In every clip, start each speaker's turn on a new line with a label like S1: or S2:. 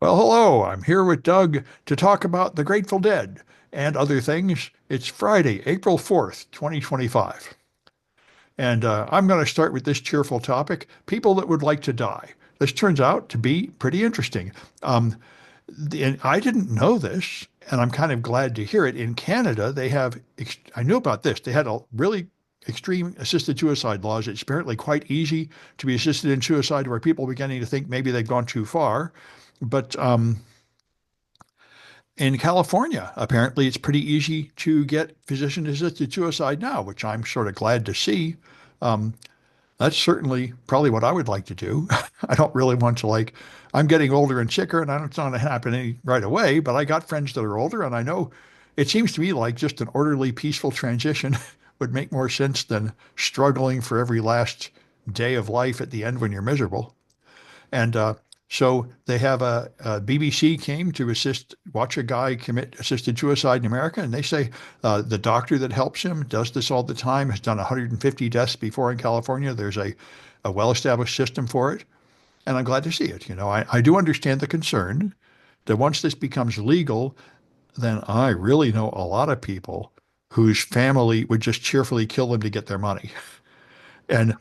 S1: Well, hello. I'm here with Doug to talk about the Grateful Dead and other things. It's Friday, April 4th, 2025. And I'm going to start with this cheerful topic, people that would like to die. This turns out to be pretty interesting. Um, and I didn't know this, and I'm kind of glad to hear it. In Canada, they have, I knew about this. They had a really extreme assisted suicide laws. It's apparently quite easy to be assisted in suicide where people are beginning to think maybe they've gone too far. But in California, apparently it's pretty easy to get physician-assisted suicide now, which I'm sort of glad to see. Um, that's certainly probably what I would like to do. I don't really want to I'm getting older and sicker, and I don't, it's not going to happen right away, but I got friends that are older, and I know it seems to me like just an orderly, peaceful transition would make more sense than struggling for every last day of life at the end when you're miserable. And so they have a BBC came to watch a guy commit assisted suicide in America, and they say the doctor that helps him does this all the time, has done 150 deaths before in California. There's a well-established system for it, and I'm glad to see it. I do understand the concern that once this becomes legal, then I really know a lot of people whose family would just cheerfully kill them to get their money. And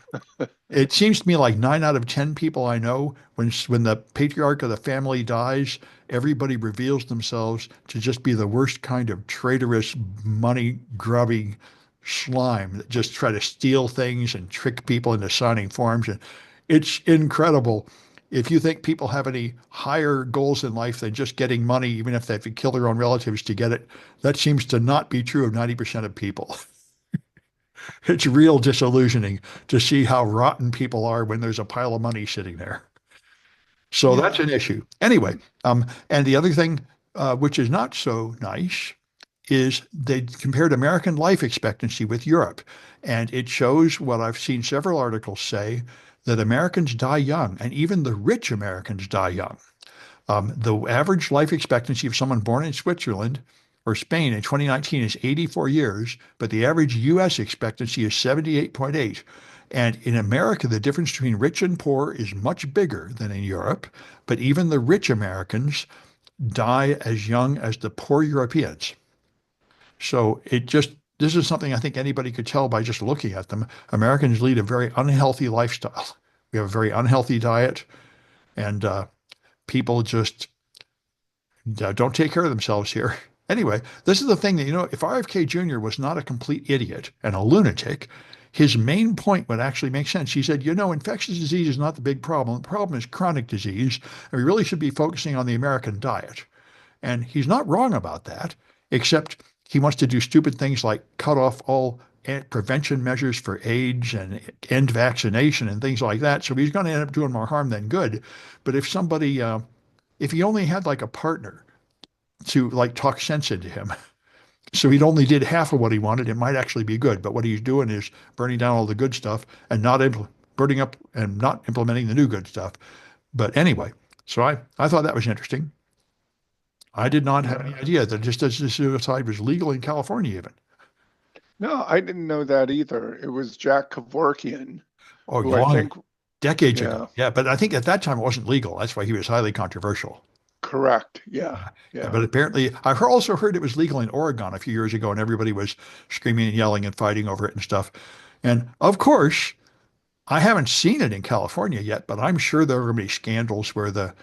S1: it seems to me like 9 out of 10 people I know, when the patriarch of the family dies, everybody reveals themselves to just be the worst kind of traitorous, money grubbing slime that just try to steal things and trick people into signing forms. And it's incredible. If you think people have any higher goals in life than just getting money, even if they have to kill their own relatives to get it, that seems to not be true of 90% of people. It's real disillusioning to see how rotten people are when there's a pile of money sitting there. So that's
S2: Yeah.
S1: an issue. Anyway, and the other thing, which is not so nice, is they compared American life expectancy with Europe. And it shows what I've seen several articles say that Americans die young, and even the rich Americans die young. The average life expectancy of someone born in Switzerland or Spain in 2019 is 84 years, but the average US expectancy is 78.8. And in America, the difference between rich and poor is much bigger than in Europe, but even the rich Americans die as young as the poor Europeans. So this is something I think anybody could tell by just looking at them. Americans lead a very unhealthy lifestyle. We have a very unhealthy diet, and people just don't take care of themselves here. Anyway, this is the thing that, if RFK Jr. was not a complete idiot and a lunatic, his main point would actually make sense. He said, infectious disease is not the big problem. The problem is chronic disease, and we really should be focusing on the American diet. And he's not wrong about that, except he wants to do stupid things like cut off all prevention measures for AIDS and end vaccination and things like that. So he's going to end up doing more harm than good. But if he only had like a partner to like talk sense into him. So he only did half of what he wanted. It might actually be good, but what he's doing is burning down all the good stuff and not burning up and not implementing the new good stuff. But anyway, so I thought that was interesting. I did not have any
S2: Yeah.
S1: idea that just as suicide was legal in California even.
S2: No, I didn't know that either. It was Jack Kevorkian,
S1: Oh,
S2: who I
S1: long
S2: think,
S1: decades ago.
S2: yeah,
S1: Yeah, but I think at that time it wasn't legal. That's why he was highly controversial.
S2: correct. Yeah.
S1: But
S2: Yeah.
S1: apparently, I've also heard it was legal in Oregon a few years ago, and everybody was screaming and yelling and fighting over it and stuff. And of course, I haven't seen it in California yet, but I'm sure there are going to be scandals where the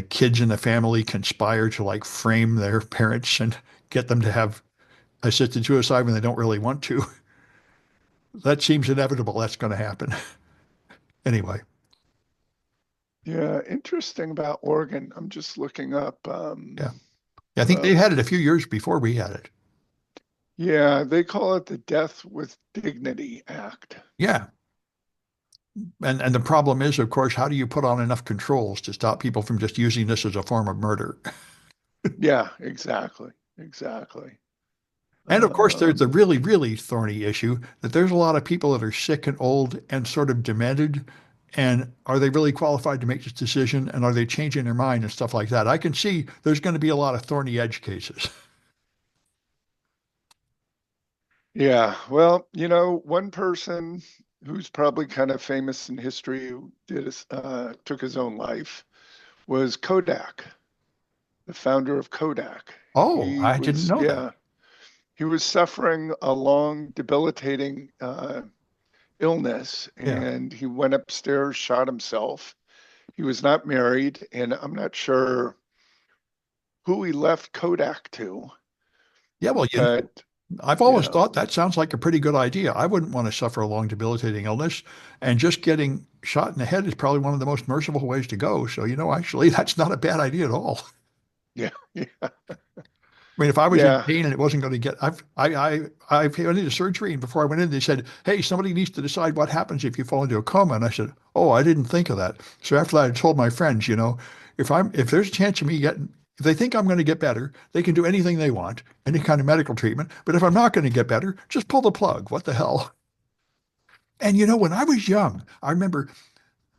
S1: kids in the family conspire to like frame their parents and get them to have assisted suicide when they don't really want to. That seems inevitable. That's going to happen. Anyway,
S2: Yeah. Interesting about Oregon. I'm just looking up.
S1: yeah. I think they
S2: Uh,
S1: had it a few years before we had it.
S2: yeah, they call it the Death with Dignity Act.
S1: Yeah. And the problem is, of course, how do you put on enough controls to stop people from just using this as a form of murder?
S2: Yeah, exactly. Exactly.
S1: And of course, there's the
S2: Um,
S1: really, really thorny issue that there's a lot of people that are sick and old and sort of demented. And are they really qualified to make this decision? And are they changing their mind and stuff like that? I can see there's going to be a lot of thorny edge cases.
S2: yeah. Well, one person who's probably kind of famous in history who took his own life was Kodak. the founder of Kodak.
S1: Oh,
S2: He
S1: I didn't
S2: was,
S1: know that.
S2: yeah, he was suffering a long, debilitating illness,
S1: Yeah.
S2: and he went upstairs, shot himself. He was not married, and I'm not sure who he left Kodak to,
S1: Yeah, well,
S2: but
S1: I've always
S2: yeah,
S1: thought that sounds like a pretty good idea. I wouldn't want to suffer a long, debilitating illness, and just getting shot in the head is probably one of the most merciful ways to go. So, actually, that's not a bad idea at all.
S2: yeah, yeah,
S1: I mean, if I was in
S2: yeah,
S1: pain and it wasn't going to get, I went into surgery, and before I went in, they said, "Hey, somebody needs to decide what happens if you fall into a coma." And I said, "Oh, I didn't think of that." So after that, I told my friends, if there's a chance of me getting, if they think I'm going to get better, they can do anything they want, any kind of medical treatment. But if I'm not going to get better, just pull the plug. What the hell? And when I was young, I remember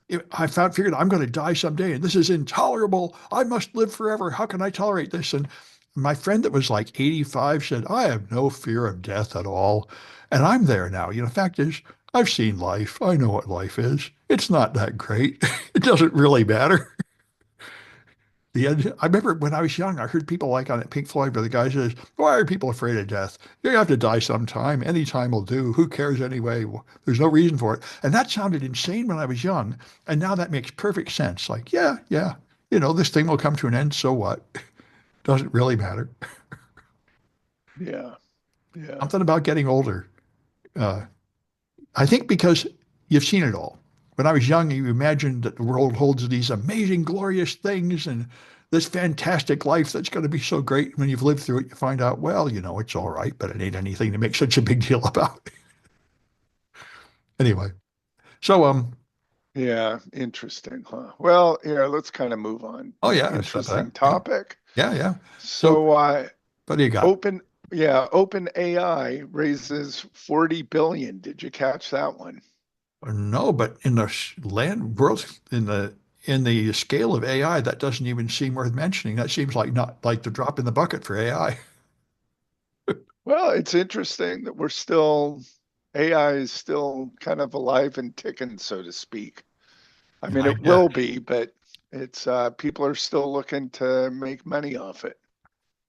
S1: figured I'm going to die someday and this is intolerable. I must live forever. How can I tolerate this? And my friend that was like 85 said, I have no fear of death at all. And I'm there now. The fact is, I've seen life. I know what life is. It's not that great. It doesn't really matter. The end. I remember when I was young, I heard people like on Pink Floyd where the guy says, why are people afraid of death? You have to die sometime. Any time will do. Who cares anyway? There's no reason for it. And that sounded insane when I was young. And now that makes perfect sense. Like, yeah, yeah. This thing will come to an end. So what? Doesn't really matter.
S2: yeah, yeah.
S1: Something about getting older. Uh, I think because you've seen it all. When I was young, you imagined that the world holds these amazing, glorious things and this fantastic life that's going to be so great. When you've lived through it, you find out, well, it's all right, but it ain't anything to make such a big deal about. Anyway, so
S2: Yeah, interesting, huh? Well, here, let's kind of move on.
S1: oh yeah, it's not that.
S2: Interesting
S1: Yeah,
S2: topic.
S1: yeah, yeah. So
S2: So,
S1: what do you got?
S2: open, yeah, Open AI raises 40 billion. Did you catch that one?
S1: No, but in the land world, in the scale of AI, that doesn't even seem worth mentioning. That seems like not like the drop in the bucket for AI.
S2: Well, it's interesting that AI is still kind of alive and ticking, so to speak. I mean,
S1: I
S2: it
S1: guess.
S2: will be, but it's people are still looking to make money off it.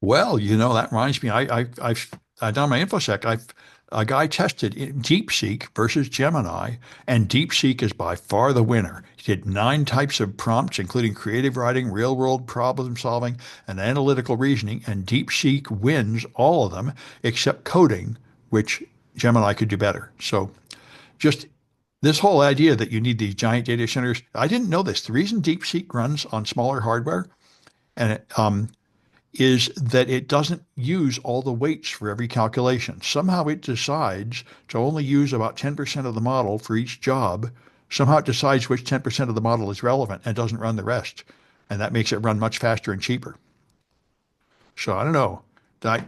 S1: Well, that reminds me. I done my Infosec. A guy tested DeepSeek versus Gemini, and DeepSeek is by far the winner. He did 9 types of prompts, including creative writing, real-world problem solving, and analytical reasoning, and DeepSeek wins all of them except coding, which Gemini could do better. So, just this whole idea that you need these giant data centers, I didn't know this. The reason DeepSeek runs on smaller hardware and is that it doesn't use all the weights for every calculation. Somehow it decides to only use about 10% of the model for each job. Somehow it decides which 10% of the model is relevant and doesn't run the rest. And that makes it run much faster and cheaper. So I don't know.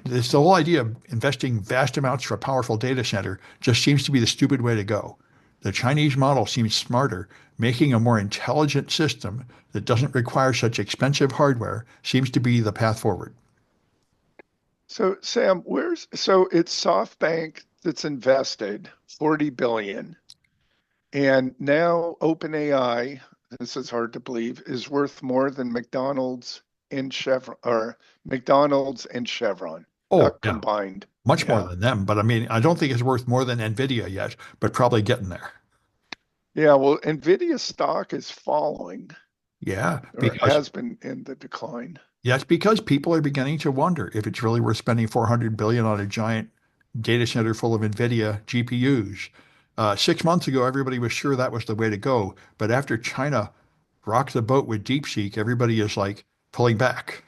S1: This the whole idea of investing vast amounts for a powerful data center just seems to be the stupid way to go. The Chinese model seems smarter. Making a more intelligent system that doesn't require such expensive hardware seems to be the path forward.
S2: So, Sam, so it's SoftBank that's invested 40 billion, and now OpenAI, this is hard to believe, is worth more than McDonald's and Chevron
S1: Oh, yeah,
S2: combined.
S1: much more
S2: Yeah.
S1: than them. But I mean, I don't think it's worth more than Nvidia yet, but probably getting there.
S2: Yeah, well, Nvidia stock is falling
S1: Yeah,
S2: or
S1: because
S2: has been in the decline.
S1: that's because people are beginning to wonder if it's really worth spending 400 billion on a giant data center full of Nvidia GPUs. 6 months ago, everybody was sure that was the way to go, but after China rocked the boat with DeepSeek, everybody is like pulling back.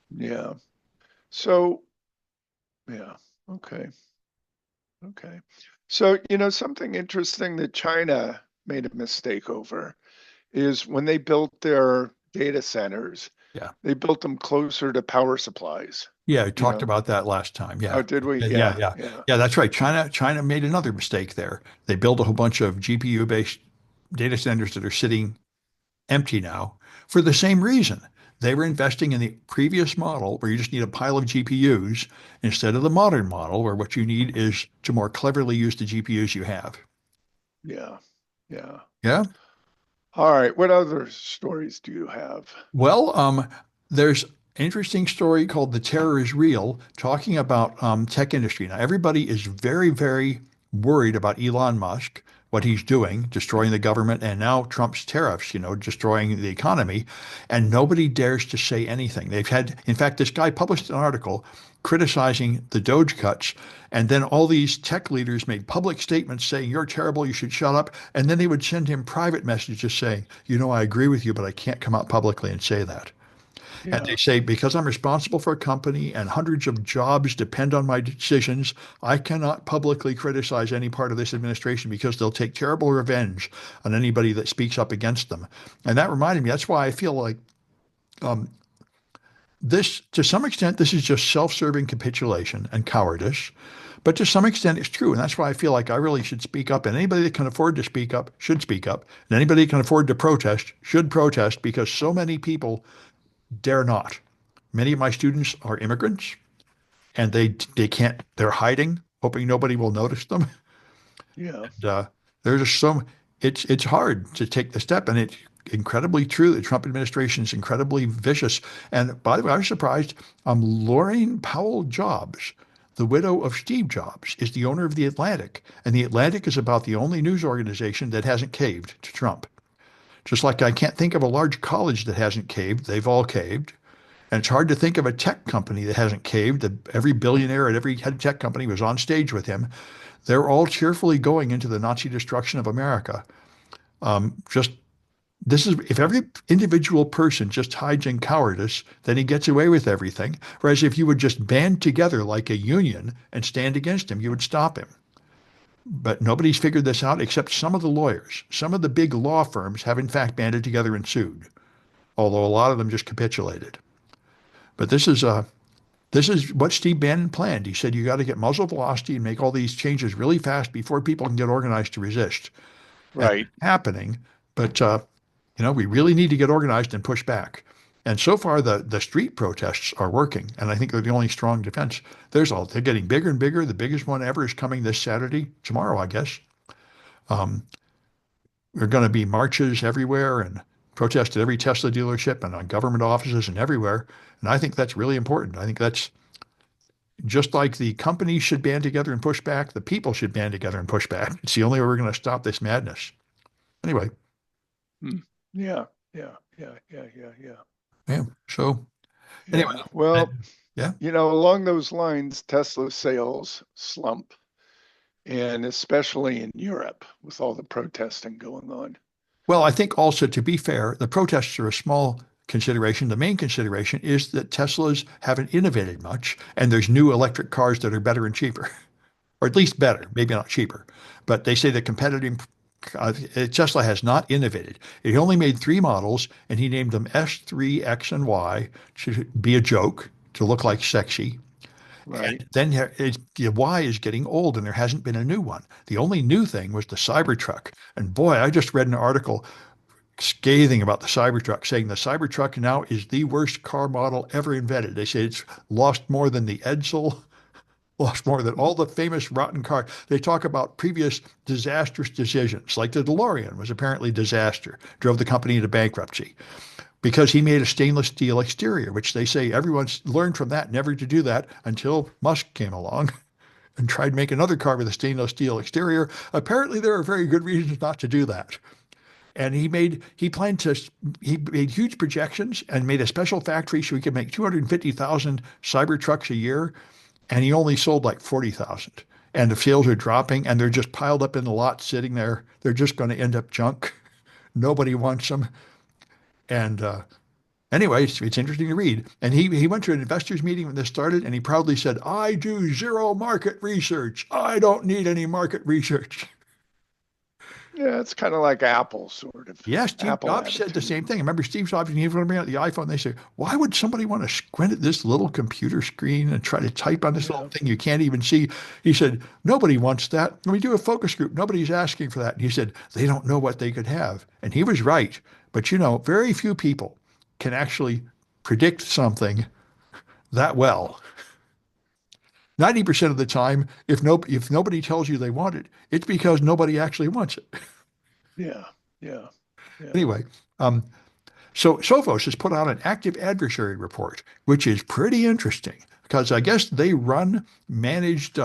S2: Yeah. So, yeah. Okay. Okay. So, something interesting that China made a mistake over is when they built their data centers,
S1: Yeah.
S2: they built them closer to power supplies.
S1: Yeah, I
S2: You
S1: talked
S2: know,
S1: about that last time.
S2: oh,
S1: Yeah.
S2: did we?
S1: Yeah,
S2: Yeah,
S1: yeah.
S2: yeah,
S1: Yeah, that's right. China made another mistake there. They built a whole bunch of GPU-based data centers that are sitting empty now for the same reason. They were investing in the previous model where you just need a pile of GPUs instead of the modern model where what you need is to more cleverly use the GPUs you have.
S2: yeah, yeah.
S1: Yeah.
S2: All right. What other stories do you have?
S1: Well, There's an interesting story called "The Terror Is Real," talking about tech industry. Now, everybody is very, very worried about Elon Musk, what he's doing, destroying the government, and now Trump's tariffs, destroying the economy, and nobody dares to say anything. In fact, this guy published an article criticizing the Doge cuts, and then all these tech leaders made public statements saying, "You're terrible, you should shut up," and then they would send him private messages saying, "I agree with you, but I can't come out publicly and say that." And they
S2: Yeah.
S1: say, because I'm responsible for a company and hundreds of jobs depend on my decisions, I cannot publicly criticize any part of this administration because they'll take terrible revenge on anybody that speaks up against them. And that reminded me, that's why I feel like um, this, to some extent, this is just self-serving capitulation and cowardice. But to some extent, it's true. And that's why I feel like I really should speak up. And anybody that can afford to speak up should speak up. And anybody that can afford to protest should protest because so many people dare not. Many of my students are immigrants and they can't, they're hiding, hoping nobody will notice them.
S2: Yeah.
S1: And, there's just it's hard to take the step. And it's incredibly true. The Trump administration is incredibly vicious. And by the way, I was surprised. Lorraine Powell Jobs, the widow of Steve Jobs, is the owner of The Atlantic. And The Atlantic is about the only news organization that hasn't caved to Trump. Just like I can't think of a large college that hasn't caved, they've all caved. And it's hard to think of a tech company that hasn't caved. Every billionaire at every head tech company was on stage with him. They're all cheerfully going into the Nazi destruction of America. Just this is if every individual person just hides in cowardice, then he gets away with everything. Whereas if you would just band together like a union and stand against him, you would stop him. But nobody's figured this out except some of the lawyers. Some of the big law firms have in fact banded together and sued, although a lot of them just capitulated. But this is what Steve Bannon planned. He said you got to get muzzle velocity and make all these changes really fast before people can get organized to resist. And it's
S2: Right.
S1: happening, but we really need to get organized and push back. And so far, the street protests are working, and I think they're the only strong defense. They're getting bigger and bigger. The biggest one ever is coming this Saturday, tomorrow, I guess. Um, there are going to be marches everywhere and protests at every Tesla dealership and on government offices and everywhere. And I think that's really important. I think that's just like the companies should band together and push back, the people should band together and push back. It's the only way we're going to stop this madness. Anyway,
S2: Hmm. Yeah. Yeah. Yeah. Yeah. Yeah. Yeah.
S1: yeah. So anyway,
S2: Yeah. Well,
S1: yeah.
S2: along those lines, Tesla sales slump, and especially in Europe with all the protesting going on.
S1: Well, I think also, to be fair, the protests are a small consideration. The main consideration is that Teslas haven't innovated much, and there's new electric cars that are better and cheaper, or at least better, maybe not cheaper. But they say the competitive Tesla has not innovated. He only made three models, and he named them S3, X, and Y to be a joke, to look like sexy.
S2: Right.
S1: And then the Y is getting old, and there hasn't been a new one. The only new thing was the Cybertruck. And boy, I just read an article scathing about the Cybertruck, saying the Cybertruck now is the worst car model ever invented. They say it's lost more than the Edsel, lost more than all the famous rotten cars. They talk about previous disastrous decisions, like the DeLorean was apparently a disaster, drove the company into bankruptcy because he made a stainless steel exterior, which they say everyone's learned from that never to do that until Musk came along and tried to make another car with a stainless steel exterior. Apparently, there are very good reasons not to do that. And he made huge projections and made a special factory so he could make 250,000 Cybertrucks a year, and he only sold like 40,000. And the sales are dropping, and they're just piled up in the lot sitting there. They're just going to end up junk. Nobody wants them. And anyway, it's interesting to read. And he went to an investors meeting when this started, and he proudly said, "I do zero market research. I don't need any market research."
S2: Yeah, it's kind of like Apple, sort of
S1: Yeah, Steve
S2: Apple
S1: Jobs said the
S2: attitude.
S1: same thing. I remember Steve Jobs, when he was going to bring out the iPhone, they say, "Why would somebody want to squint at this little computer screen and try to type on this little
S2: Yeah.
S1: thing you can't even see?" He said, "Nobody wants that. When we do a focus group, nobody's asking for that." And he said, "They don't know what they could have." And he was right. But very few people can actually predict something that well. 90% of the time, if nobody tells you they want it, it's because nobody actually wants it.
S2: Yeah. Yeah. Yeah.
S1: Anyway, um, So Sophos has put out an active adversary report, which is pretty interesting because I guess they run managed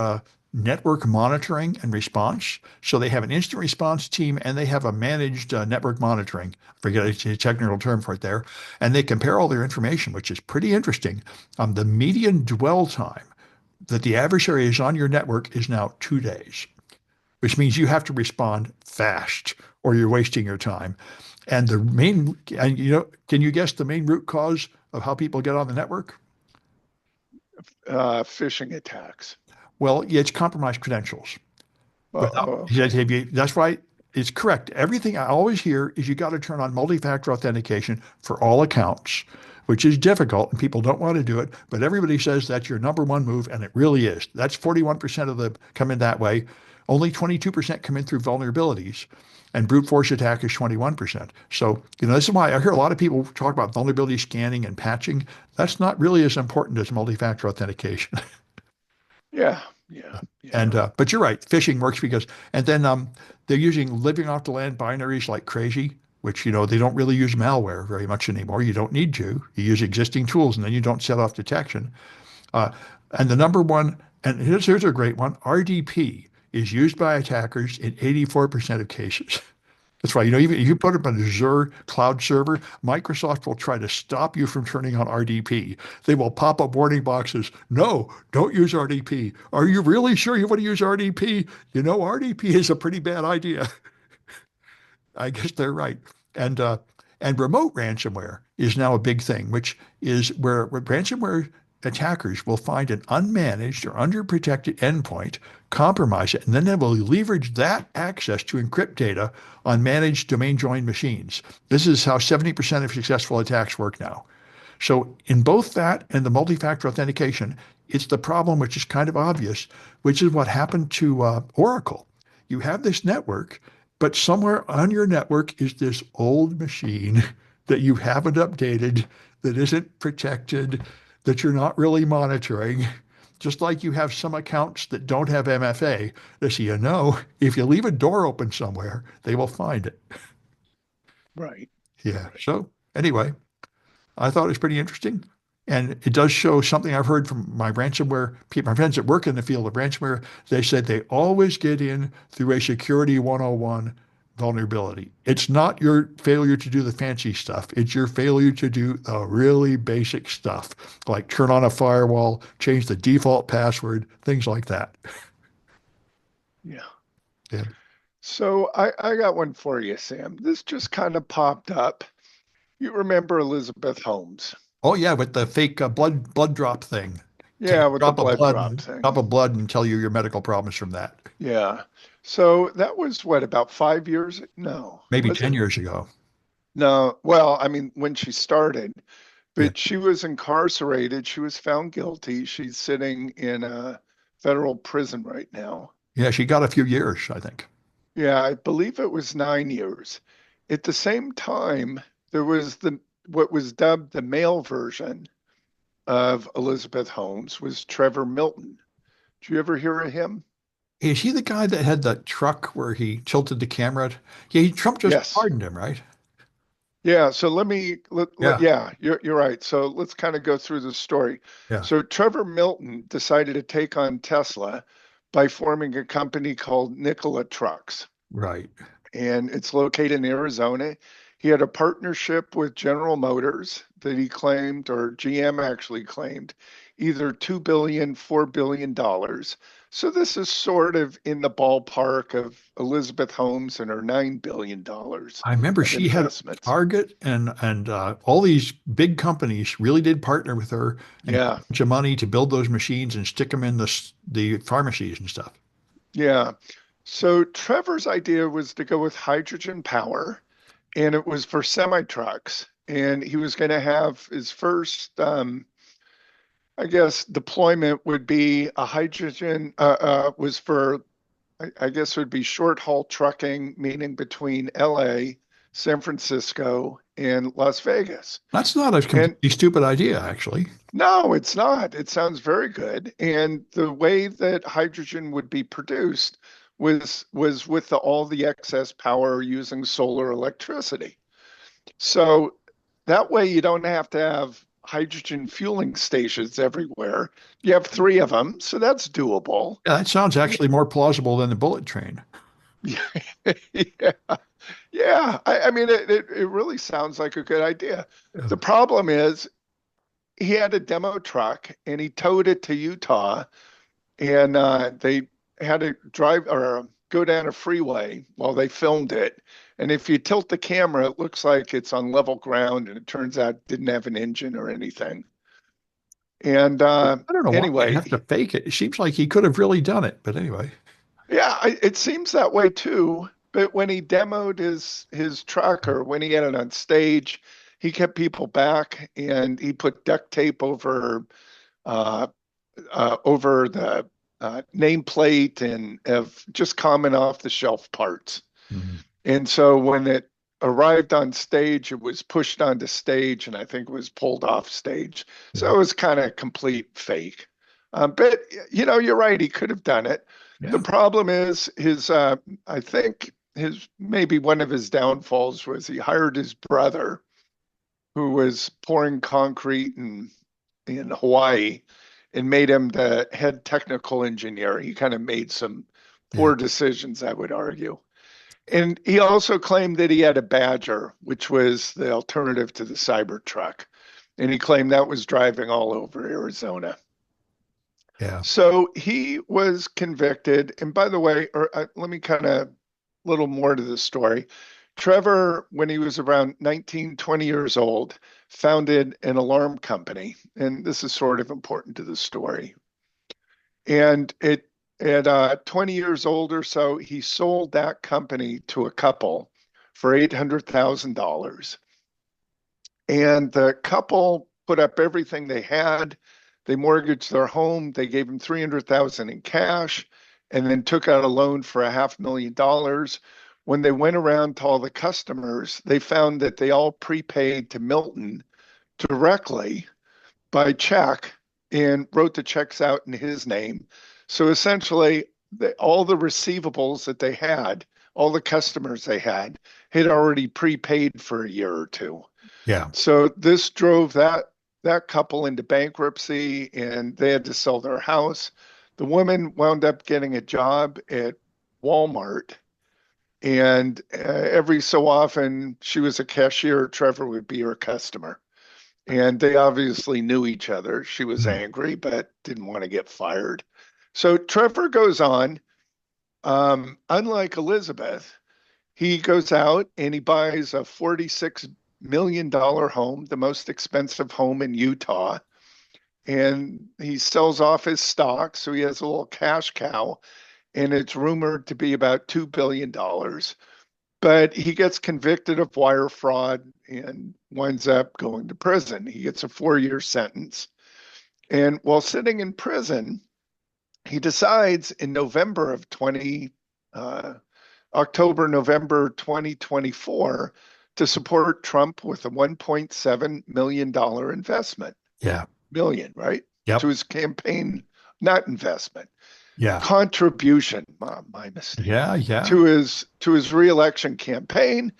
S1: network monitoring and response. So they have an instant response team and they have a managed network monitoring. Forget a technical term for it there. And they compare all their information, which is pretty interesting. The median dwell time that the adversary is on your network is now 2 days, which means you have to respond fast or you're wasting your time. And can you guess the main root cause of how people get on the network?
S2: Phishing attacks.
S1: Well, yeah, it's compromised credentials. Without,
S2: Oh, okay.
S1: that's why it's correct. Everything I always hear is you got to turn on multi-factor authentication for all accounts, which is difficult and people don't want to do it. But everybody says that's your number one move, and it really is. That's 41% of the come in that way. Only 22% come in through vulnerabilities, and brute force attack is 21%. So, this is why I hear a lot of people talk about vulnerability scanning and patching. That's not really as important as multi-factor authentication.
S2: Yeah, yeah,
S1: And
S2: yeah.
S1: but you're right, phishing works because, and then they're using living off the land binaries like crazy, which they don't really use malware very much anymore. You don't need to. You use existing tools, and then you don't set off detection. Uh, and the number one, and here's a great one: RDP is used by attackers in 84% of cases. That's right. Even if you put up an Azure cloud server, Microsoft will try to stop you from turning on RDP. They will pop up warning boxes. No, don't use RDP. Are you really sure you want to use RDP? RDP is a pretty bad idea. I guess they're right. And uh, and remote ransomware is now a big thing, which is where ransomware attackers will find an unmanaged or underprotected endpoint, compromise it, and then they will leverage that access to encrypt data on managed domain joined machines. This is how 70% of successful attacks work now. So in both that and the multi-factor authentication, it's the problem which is kind of obvious, which is what happened to Oracle. You have this network, but somewhere on your network is this old machine that you haven't updated, that isn't protected, that you're not really monitoring. Just like you have some accounts that don't have MFA, so if you leave a door open somewhere, they will find it.
S2: Right,
S1: Yeah.
S2: right.
S1: So anyway, I thought it was pretty interesting. And it does show something I've heard from my ransomware people, my friends that work in the field of ransomware. They said they always get in through a security 101 vulnerability. It's not your failure to do the fancy stuff. It's your failure to do the really basic stuff, like turn on a firewall, change the default password, things like that.
S2: Yeah.
S1: Yeah.
S2: So I got one for you, Sam. This just kind of popped up. You remember Elizabeth Holmes?
S1: Oh yeah, with the fake blood drop thing. Take
S2: Yeah, with the blood drop thing.
S1: drop of blood and tell you your medical problems from that.
S2: Yeah. So that was what, about 5 years? No,
S1: Maybe
S2: was
S1: 10
S2: it?
S1: years ago.
S2: No. Well, I mean, when she started,
S1: Yeah.
S2: but she was incarcerated. She was found guilty. She's sitting in a federal prison right now.
S1: Yeah, she got a few years, I think.
S2: Yeah, I believe it was 9 years. At the same time, there was the what was dubbed the male version of Elizabeth Holmes was Trevor Milton. Did you ever hear of him?
S1: Is he the guy that had that truck where he tilted the camera? Trump just
S2: Yes.
S1: pardoned him, right?
S2: Yeah, so let me
S1: Yeah,
S2: yeah, you're right. So let's kind of go through the story.
S1: yeah,
S2: So Trevor Milton decided to take on Tesla by forming a company called Nikola Trucks,
S1: right.
S2: and it's located in Arizona. He had a partnership with General Motors that he claimed, or GM actually claimed, either 2 billion, $4 billion. So this is sort of in the ballpark of Elizabeth Holmes and her $9 billion
S1: I remember
S2: of
S1: she had
S2: investments.
S1: Target and all these big companies really did partner with her and put
S2: Yeah,
S1: a bunch of money to build those machines and stick them in the pharmacies and stuff.
S2: yeah. So Trevor's idea was to go with hydrogen power, and it was for semi trucks. And he was going to have his first I guess deployment would be a hydrogen was for I guess it would be short haul trucking, meaning between LA, San Francisco, and Las Vegas.
S1: That's not a
S2: And
S1: completely stupid idea, actually.
S2: no, it's not. It sounds very good. And the way that hydrogen would be produced was with all the excess power using solar electricity. So that way you don't have to have hydrogen fueling stations everywhere. You have three of them, so that's doable.
S1: Yeah, that sounds actually more plausible than the bullet train.
S2: Yeah, yeah. I mean, it really sounds like a good idea.
S1: Yeah.
S2: The problem is he had a demo truck and he towed it to Utah, and they had to drive or go down a freeway while they filmed it. And if you tilt the camera, it looks like it's on level ground, and it turns out it didn't have an engine or anything. And
S1: I don't know why they
S2: anyway,
S1: have to fake it. It seems like he could have really done it, but anyway.
S2: yeah, it seems that way too. But when he demoed his truck or when he had it on stage, he kept people back and he put duct tape uh, over the nameplate and of just common off the shelf parts.
S1: Mhm.
S2: And so when it arrived on stage, it was pushed onto stage and I think it was pulled off stage. So
S1: Yeah.
S2: it was kind of complete fake. But you're right. He could have done it. The
S1: Yeah.
S2: problem is I think his maybe one of his downfalls was he hired his brother who was pouring concrete in Hawaii and made him the head technical engineer. He kind of made some
S1: Yeah.
S2: poor decisions, I would argue. And he also claimed that he had a Badger, which was the alternative to the Cybertruck. And he claimed that was driving all over Arizona.
S1: Yeah.
S2: So he was convicted. And by the way, let me kind of a little more to the story. Trevor, when he was around 19, 20 years old, founded an alarm company. And this is sort of important to the story. And at 20 years old or so, he sold that company to a couple for $800,000. And the couple put up everything they had. They mortgaged their home. They gave him 300,000 in cash and then took out a loan for $500,000. When they went around to all the customers, they found that they all prepaid to Milton directly by check and wrote the checks out in his name. So essentially, all the receivables that they had, all the customers they had already prepaid for a year or two.
S1: Yeah.
S2: So this drove that couple into bankruptcy, and they had to sell their house. The woman wound up getting a job at Walmart, and every so often she was a cashier. Trevor would be her customer. And they obviously knew each other. She was
S1: Mhm.
S2: angry, but didn't want to get fired. So Trevor goes on. Unlike Elizabeth, he goes out and he buys a $46 million home, the most expensive home in Utah. And he sells off his stock. So he has a little cash cow. And it's rumored to be about $2 billion. But he gets convicted of wire fraud and winds up going to prison. He gets a 4 year sentence. And while sitting in prison, he decides in uh, October, November 2024, to support Trump with a $1.7 million investment.
S1: Yeah.
S2: Million, right? To
S1: Yep.
S2: his campaign, not investment,
S1: Yeah.
S2: contribution, my mistake,
S1: Yeah. Yeah.
S2: to his reelection campaign.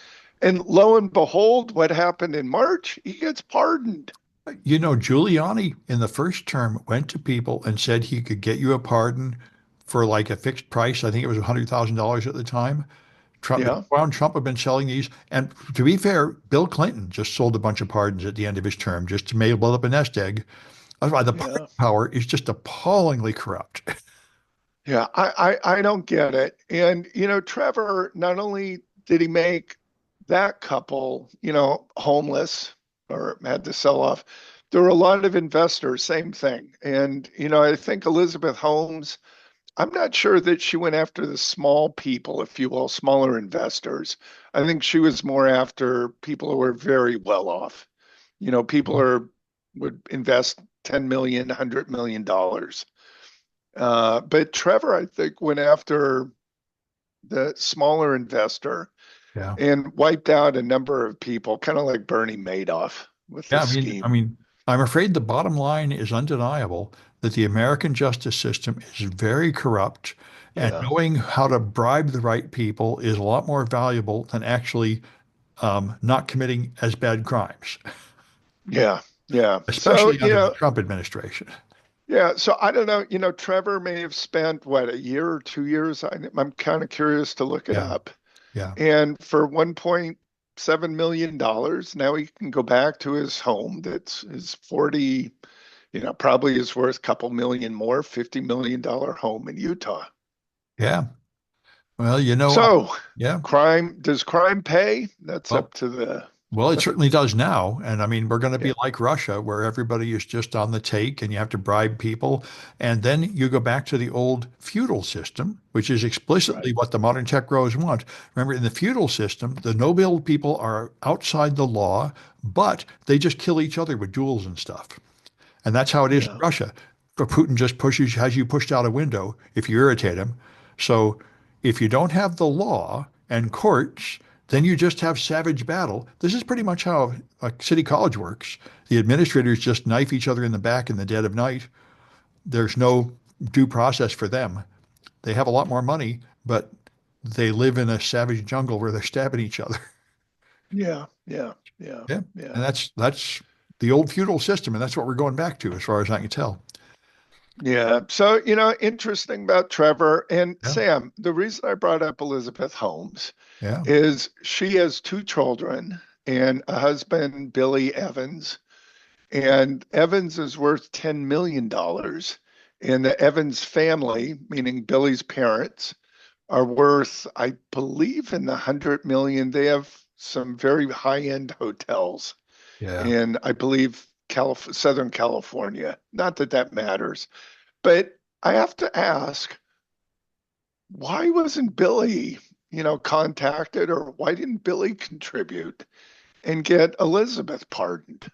S2: And lo and behold, what happened in March? He gets pardoned.
S1: Giuliani in the first term went to people and said he could get you a pardon for like a fixed price. I think it was $100,000 at the time.
S2: Yeah,
S1: Trump had been selling these. And to be fair, Bill Clinton just sold a bunch of pardons at the end of his term just to maybe blow up a nest egg. That's why the pardon
S2: yeah.
S1: power is just appallingly corrupt.
S2: Yeah, I don't get it. And Trevor, not only did he make that couple, homeless or had to sell off, there were a lot of investors, same thing. And I think Elizabeth Holmes, I'm not sure that she went after the small people, if you will, smaller investors. I think she was more after people who were very well off. People would invest 10 million, $100 million. But Trevor, I think, went after the smaller investor
S1: Yeah.
S2: and wiped out a number of people, kind of like Bernie Madoff with
S1: Yeah,
S2: this
S1: I
S2: scheme.
S1: mean, I'm afraid the bottom line is undeniable that the American justice system is very corrupt, and
S2: Yeah.
S1: knowing how to bribe the right people is a lot more valuable than actually not committing as bad crimes,
S2: Yeah. Yeah. So,
S1: especially under the Trump administration.
S2: yeah. So I don't know, Trevor may have spent what, a year or 2 years? I'm kind of curious to look it
S1: Yeah,
S2: up.
S1: yeah,
S2: And for $1.7 million, now he can go back to his home that's his 40, probably is worth a couple million more, $50 million home in Utah.
S1: yeah. Well,
S2: So,
S1: yeah.
S2: does crime pay? That's
S1: Well,
S2: up to the,
S1: Well, it certainly does now. And I mean, we're going to
S2: yeah,
S1: be like Russia, where everybody is just on the take and you have to bribe people. And then you go back to the old feudal system, which is explicitly
S2: right.
S1: what the modern tech growers want. Remember, in the feudal system, the noble people are outside the law, but they just kill each other with duels and stuff. And that's how it is in
S2: Yeah.
S1: Russia. But Putin just has you pushed out a window if you irritate him. So if you don't have the law and courts, then you just have savage battle. This is pretty much how a city college works. The administrators just knife each other in the back in the dead of night. There's no due process for them. They have a lot more money, but they live in a savage jungle where they're stabbing each other.
S2: Yeah. Yeah. Yeah.
S1: Yeah. And
S2: Yeah.
S1: that's the old feudal system, and that's what we're going back to, as far as I can tell.
S2: Yeah. So, interesting about Trevor and
S1: Yeah.
S2: Sam. The reason I brought up Elizabeth Holmes
S1: Yeah.
S2: is she has two children and a husband, Billy Evans. And Evans is worth $10 million. And the Evans family, meaning Billy's parents, are worth, I believe, in the 100 million. They have some very high-end hotels
S1: Yeah.
S2: in, I believe, Southern California. Not that that matters, but I have to ask, why wasn't Billy, contacted, or why didn't Billy contribute and get Elizabeth pardoned?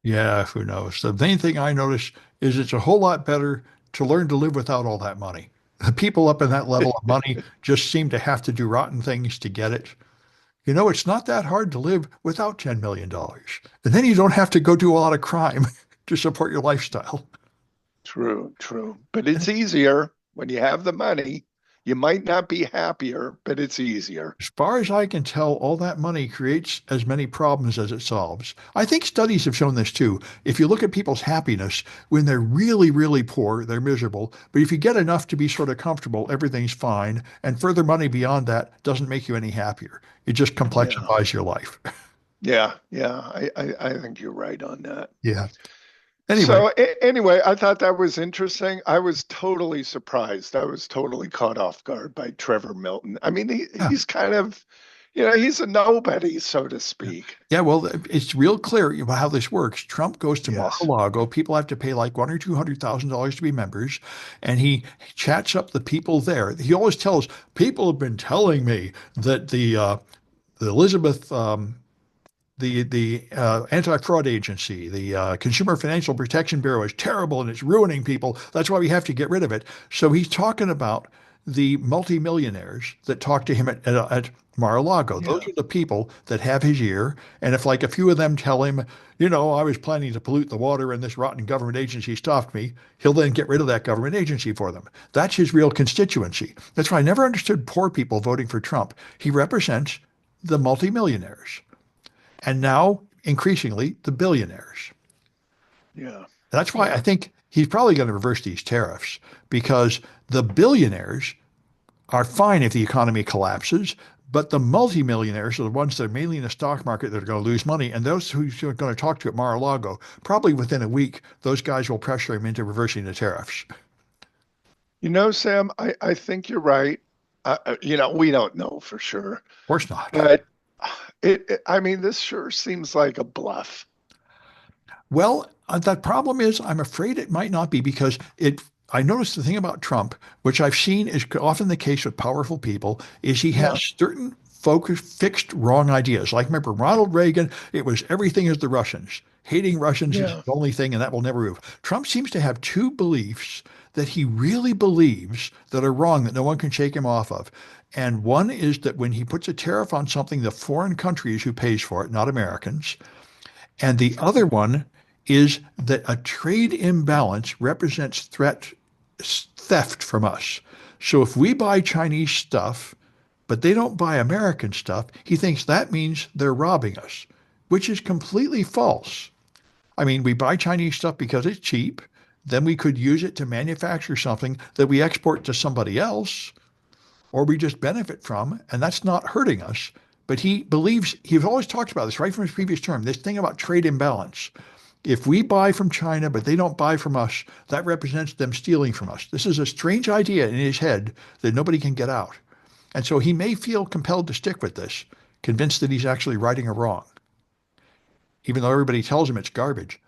S1: Yeah, who knows? The main thing I notice is it's a whole lot better to learn to live without all that money. The people up in that level of money just seem to have to do rotten things to get it. It's not that hard to live without $10 million. And then you don't have to go do a lot of crime to support your lifestyle.
S2: True, true. But it's easier when you have the money. You might not be happier, but it's easier.
S1: As far as I can tell, all that money creates as many problems as it solves. I think studies have shown this too. If you look at people's happiness, when they're really, really poor, they're miserable. But if you get enough to be sort of comfortable, everything's fine. And further money beyond that doesn't make you any happier. It just
S2: Yeah.
S1: complexifies your life.
S2: Yeah, yeah. I think you're right on that.
S1: Yeah. Anyway,
S2: So anyway, I thought that was interesting. I was totally surprised. I was totally caught off guard by Trevor Milton. I mean,
S1: yeah.
S2: he's kind of, he's a nobody, so to
S1: Yeah.
S2: speak.
S1: Yeah, well, it's real clear about how this works. Trump goes to
S2: Yes.
S1: Mar-a-Lago. People have to pay like one or $200,000 to be members, and he chats up the people there. He always tells people have been telling me that the Elizabeth the anti-fraud agency, the Consumer Financial Protection Bureau is terrible and it's ruining people. That's why we have to get rid of it. So he's talking about the multimillionaires that talk to him at Mar-a-Lago. Those
S2: Yeah.
S1: are the people that have his ear. And if like a few of them tell him, I was planning to pollute the water and this rotten government agency stopped me, he'll then get rid of that government agency for them. That's his real constituency. That's why I never understood poor people voting for Trump. He represents the multimillionaires and now increasingly the billionaires.
S2: Yeah.
S1: That's why I
S2: Yeah.
S1: think he's probably going to reverse these tariffs because the billionaires are fine if the economy collapses, but the multimillionaires are the ones that are mainly in the stock market that are going to lose money. And those who are going to talk to at Mar-a-Lago, probably within a week, those guys will pressure him into reversing the tariffs. Of
S2: Sam, I think you're right. We don't know for sure,
S1: course not.
S2: but I mean, this sure seems like a bluff.
S1: Well, that problem is, I'm afraid it might not be because I noticed the thing about Trump, which I've seen is often the case with powerful people, is he
S2: Yeah.
S1: has certain focused, fixed wrong ideas. Like remember Ronald Reagan, it was everything is the Russians. Hating Russians is
S2: Yeah.
S1: the only thing, and that will never move. Trump seems to have two beliefs that he really believes that are wrong that no one can shake him off of. And one is that when he puts a tariff on something, the foreign country is who pays for it, not Americans. And the other one is that a trade imbalance represents theft from us. So if we buy Chinese stuff, but they don't buy American stuff, he thinks that means they're robbing us, which is completely false. I mean, we buy Chinese stuff because it's cheap. Then we could use it to manufacture something that we export to somebody else or we just benefit from, and that's not hurting us. But he believes, he's always talked about this right from his previous term, this thing about trade imbalance. If we buy from China, but they don't buy from us, that represents them stealing from us. This is a strange idea in his head that nobody can get out. And so he may feel compelled to stick with this, convinced that he's actually righting a wrong, even though everybody tells him it's garbage.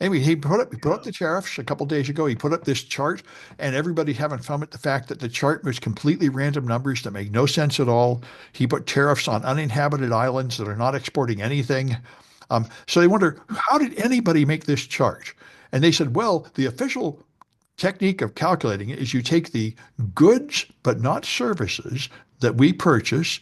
S1: Anyway, he put up
S2: Yeah.
S1: the tariffs a couple of days ago. He put up this chart, and everybody's having fun with the fact that the chart was completely random numbers that make no sense at all. He put tariffs on uninhabited islands that are not exporting anything. So they wonder, how did anybody make this chart? And they said, well, the official technique of calculating it is you take the goods but not services that we purchase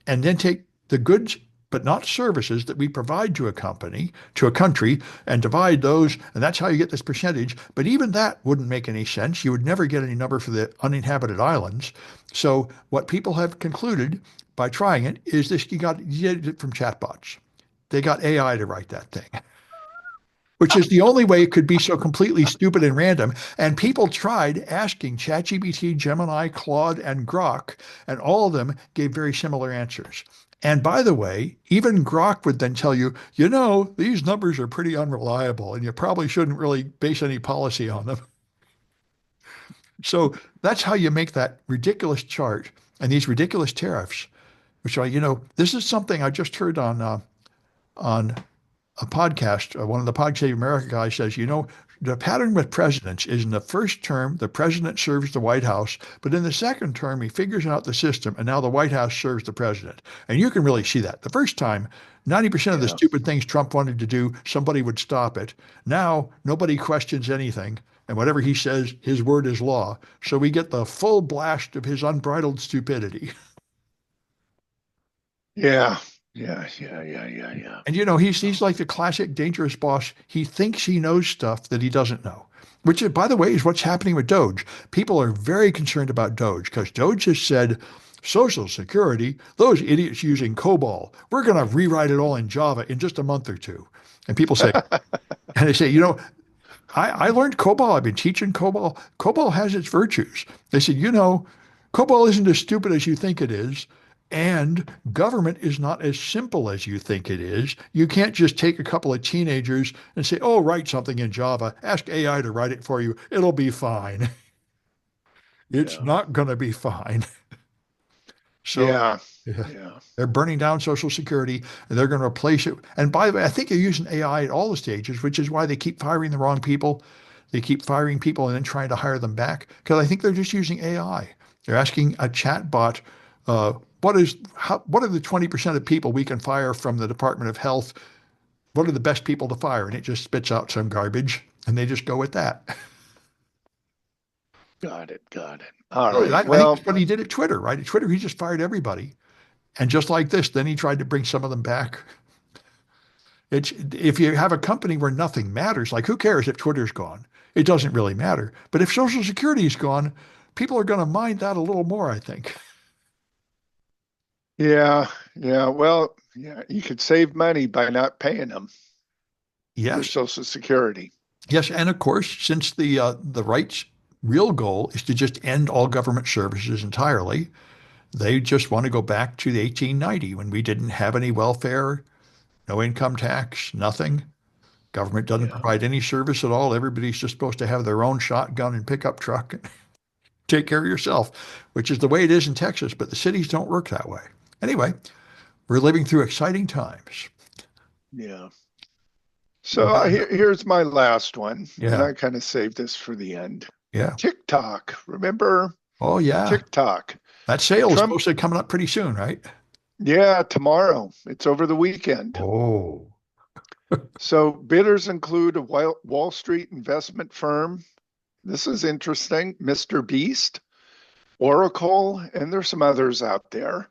S1: and then take the goods but not services that we provide to a company, to a country, and divide those, and that's how you get this percentage. But even that wouldn't make any sense. You would never get any number for the uninhabited islands. So what people have concluded by trying it is this: you get it from chatbots. They got AI to write that thing, which is the only way it could be so completely stupid and random. And people tried asking ChatGPT, Gemini, Claude, and Grok, and all of them gave very similar answers. And by the way, even Grok would then tell you, these numbers are pretty unreliable and you probably shouldn't really base any policy on them. So that's how you make that ridiculous chart and these ridiculous tariffs, which are, this is something I just heard on a podcast. One of the Pod Save America guys says, the pattern with presidents is in the first term, the president serves the White House, but in the second term, he figures out the system, and now the White House serves the president. And you can really see that. The first time, 90% of the
S2: Yeah.
S1: stupid things Trump wanted to do, somebody would stop it. Now, nobody questions anything, and whatever he says, his word is law. So we get the full blast of his unbridled stupidity.
S2: Yeah. Yeah. Yeah. Yeah. Yeah. Yeah.
S1: And he's like the classic dangerous boss. He thinks he knows stuff that he doesn't know, which, by the way, is what's happening with Doge. People are very concerned about Doge because Doge has said, Social Security, those idiots using COBOL, we're going to rewrite it all in Java in just a month or two. And people say, and they say, I learned COBOL. I've been teaching COBOL. COBOL has its virtues. They said, COBOL isn't as stupid as you think it is. And government is not as simple as you think it is. You can't just take a couple of teenagers and say, oh, write something in Java. Ask AI to write it for you. It'll be fine. It's
S2: Yeah.
S1: not going to be fine. So
S2: Yeah.
S1: yeah,
S2: Yeah.
S1: they're burning down Social Security and they're going to replace it. And by the way, I think they're using AI at all the stages, which is why they keep firing the wrong people. They keep firing people and then trying to hire them back because I think they're just using AI. They're asking a chat bot, uh, what are the 20% of people we can fire from the Department of Health? What are the best people to fire? And it just spits out some garbage and they just go with that.
S2: Got it. Got it. All
S1: Really,
S2: right.
S1: I think
S2: Well,
S1: that's what he did at Twitter, right? At Twitter, he just fired everybody. And just like this, then he tried to bring some of them back. If you have a company where nothing matters, like who cares if Twitter's gone? It doesn't really matter. But if Social Security is gone, people are going to mind that a little more, I think.
S2: yeah. Yeah. Well, yeah, you could save money by not paying them for
S1: Yes,
S2: Social Security.
S1: yes, and of course, since the right's real goal is to just end all government services entirely, they just want to go back to the 1890 when we didn't have any welfare, no income tax, nothing. Government doesn't
S2: Yeah.
S1: provide any service at all. Everybody's just supposed to have their own shotgun and pickup truck and take care of yourself, which is the way it is in Texas, but the cities don't work that way. Anyway, we're living through exciting times.
S2: Yeah.
S1: And
S2: So here's my last one, and
S1: yeah,
S2: I kind of saved this for the end.
S1: yeah.
S2: TikTok. Remember
S1: Oh, yeah.
S2: TikTok?
S1: That sale is
S2: Trump,
S1: supposed to be coming up pretty soon, right?
S2: yeah, tomorrow. It's over the weekend.
S1: Oh,
S2: So bidders include a Wall Street investment firm. This is interesting. Mr. Beast, Oracle, and there's some others out there.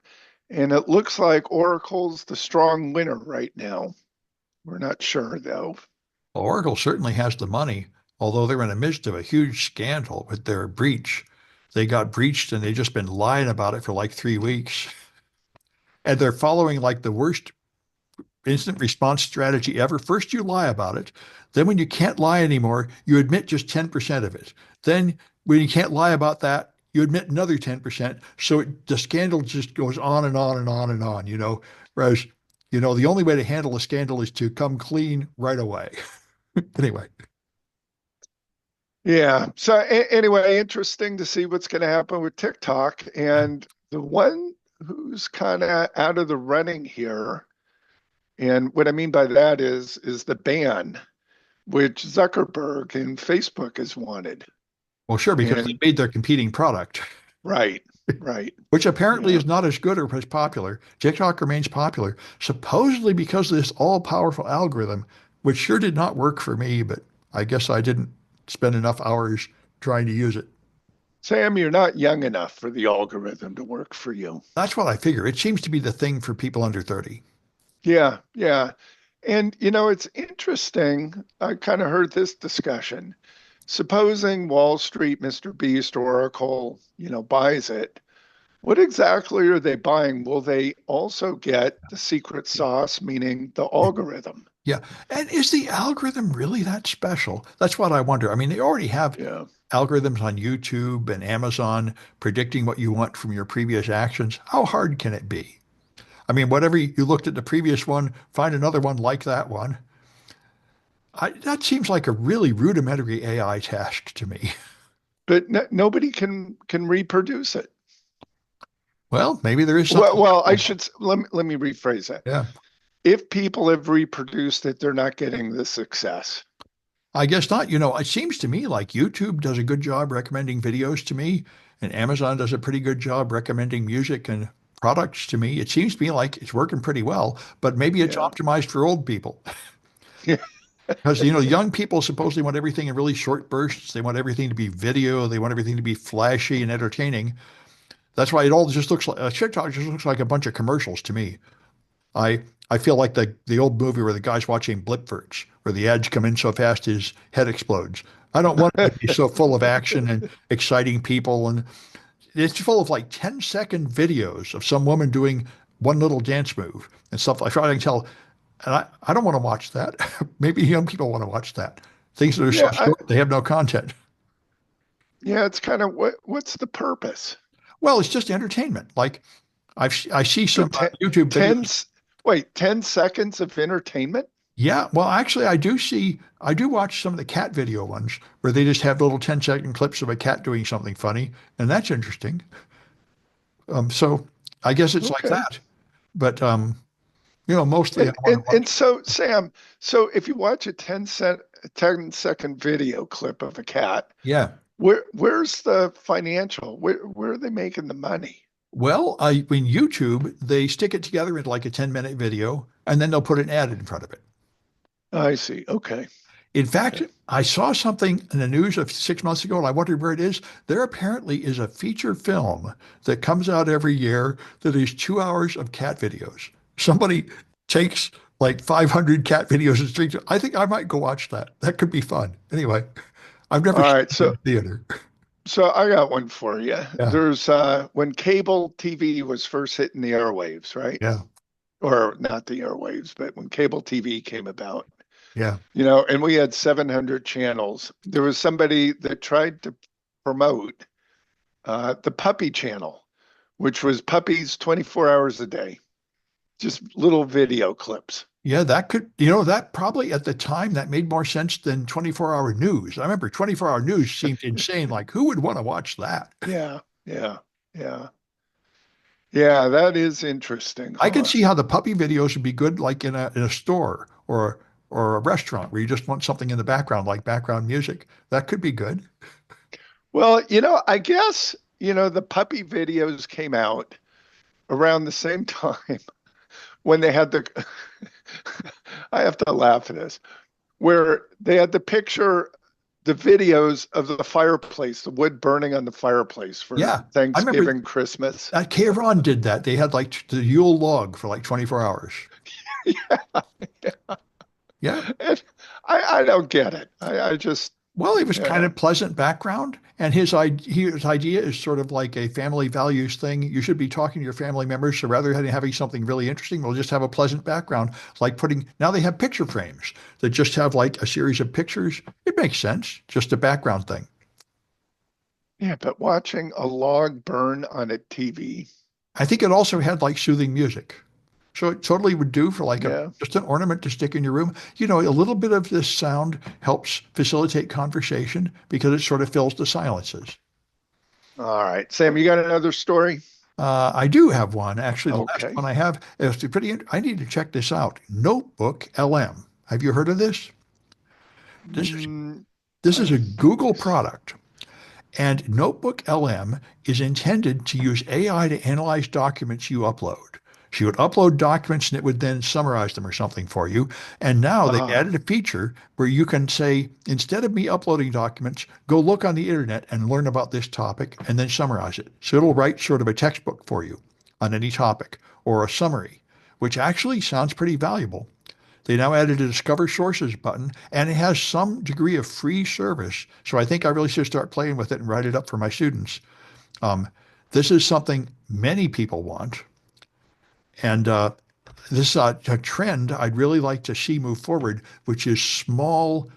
S2: And it looks like Oracle's the strong winner right now. We're not sure though.
S1: Oracle certainly has the money, although they're in the midst of a huge scandal with their breach. they got breached and they've just been lying about it for like 3 weeks. And they're following like the worst instant response strategy ever. First, you lie about it. Then, when you can't lie anymore, you admit just 10% of it. Then, when you can't lie about that, you admit another 10%. So the scandal just goes on and on and on and on, Whereas, the only way to handle a scandal is to come clean right away. Anyway,
S2: Yeah. So anyway, interesting to see what's going to happen with TikTok. And the one who's kind of out of the running here, and what I mean by that is the ban, which Zuckerberg and Facebook has wanted.
S1: well, sure, because they
S2: And
S1: made their competing product,
S2: right, right.
S1: which apparently
S2: Yeah.
S1: is not as good or as popular. TikTok remains popular, supposedly because of this all-powerful algorithm, which sure did not work for me, but I guess I didn't spend enough hours trying to use it.
S2: Sam, you're not young enough for the algorithm to work for you.
S1: That's what I figure. It seems to be the thing for people under 30.
S2: Yeah, yeah. And it's interesting. I kind of heard this discussion. Supposing Wall Street, Mr. Beast, Oracle, buys it, what exactly are they buying? Will they also get the secret sauce, meaning the algorithm?
S1: Yeah. And is the algorithm really that special? That's what I wonder. I mean, they already have
S2: Yeah.
S1: algorithms on YouTube and Amazon predicting what you want from your previous actions. How hard can it be? I mean, whatever you looked at the previous one, find another one like that one. That seems like a really rudimentary AI task to me.
S2: But nobody can reproduce it.
S1: Well, maybe there is something.
S2: Well, let me rephrase that.
S1: Yeah.
S2: If people have reproduced it, they're not getting the success.
S1: I guess not. It seems to me like YouTube does a good job recommending videos to me, and Amazon does a pretty good job recommending music and products to me. It seems to me like it's working pretty well, but maybe it's
S2: Yeah.
S1: optimized for old people. Because, young people supposedly want everything in really short bursts. They want everything to be video. They want everything to be flashy and entertaining. That's why it all just looks like TikTok just looks like a bunch of commercials to me. I feel like the old movie where the guy's watching Blipverts, where the ads come in so fast his head explodes. I don't want it to be so full of action and exciting people, and it's full of like 10-second videos of some woman doing one little dance move and stuff. I try to tell, and I don't want to watch that. Maybe young people want to watch that. Things that are so
S2: Yeah,
S1: short, they have no content.
S2: yeah, it's kind of what's the purpose?
S1: Well, it's just entertainment. Like I see
S2: So
S1: some YouTube
S2: 10,
S1: videos.
S2: wait, 10 seconds of entertainment?
S1: Yeah, well, actually, I do watch some of the cat video ones where they just have little 10-second clips of a cat doing something funny, and that's interesting. So I guess it's like
S2: Okay.
S1: that. But mostly I
S2: And,
S1: want to
S2: and
S1: watch.
S2: and so Sam, so if you watch a 10-second video clip of a cat,
S1: Yeah.
S2: where's the financial? Where are they making the money?
S1: Well, in YouTube, they stick it together into like a 10-minute video, and then they'll put an ad in front of it.
S2: I see. Okay.
S1: In fact,
S2: Okay.
S1: I saw something in the news of 6 months ago, and I wondered where it is. There apparently is a feature film that comes out every year that is 2 hours of cat videos. Somebody takes like 500 cat videos and streams. I think I might go watch that. That could be fun. Anyway, I've never
S2: All
S1: seen
S2: right.
S1: it in the theater.
S2: So I got one for you.
S1: Yeah,
S2: There's when cable TV was first hitting the airwaves, right?
S1: yeah,
S2: Or not the airwaves, but when cable TV came about,
S1: yeah,
S2: and we had 700 channels. There was somebody that tried to promote the puppy channel, which was puppies 24 hours a day, just little video clips.
S1: yeah. That could, that probably at the time that made more sense than 24-hour news. I remember 24-hour news seemed insane. Like, who would want to watch that?
S2: Yeah, yeah, yeah. Yeah, that is interesting,
S1: I could
S2: huh?
S1: see how the puppy videos would be good, like in a store or a restaurant where you just want something in the background, like background music. That could be good.
S2: Well, I guess, the puppy videos came out around the same time when they had the, I have to laugh at this, where they had the videos of the fireplace, the wood burning on the fireplace for
S1: Yeah, I remember
S2: Thanksgiving, Christmas.
S1: that K-Ron did that. They had like the Yule log for like 24 hours. Yeah.
S2: And I don't get it. I just,
S1: Well, it was kind
S2: yeah,
S1: of pleasant background, And his idea is sort of like a family values thing. You should be talking to your family members. So rather than having something really interesting, we'll just have a pleasant background. Like now they have picture frames that just have like a series of pictures. It makes sense, just a background thing.
S2: Yeah, but watching a log burn on a TV.
S1: I think it also had like soothing music. So it totally would do for like
S2: Yeah.
S1: just an ornament to stick in your room. You know, a little bit of this sound helps facilitate conversation because it sort of fills the silences.
S2: All right. Sam, you got another story?
S1: I do have one. Actually, the last
S2: Okay.
S1: one I have is I need to check this out. Notebook LM. Have you heard of this? This is
S2: Mm,
S1: this is
S2: I
S1: a Google product. And Notebook LM is intended to use AI to analyze documents you upload. So you would upload documents and it would then summarize them or something for you. And now they
S2: uh,
S1: added a feature where you can say, instead of me uploading documents, go look on the internet and learn about this topic and then summarize it. So it'll write sort of a textbook for you on any topic or a summary, which actually sounds pretty valuable. They now added a Discover Sources button, and it has some degree of free service. So I think I really should start playing with it and write it up for my students. Um, this is something many people want, and this is a trend I'd really like to see move forward, which is small,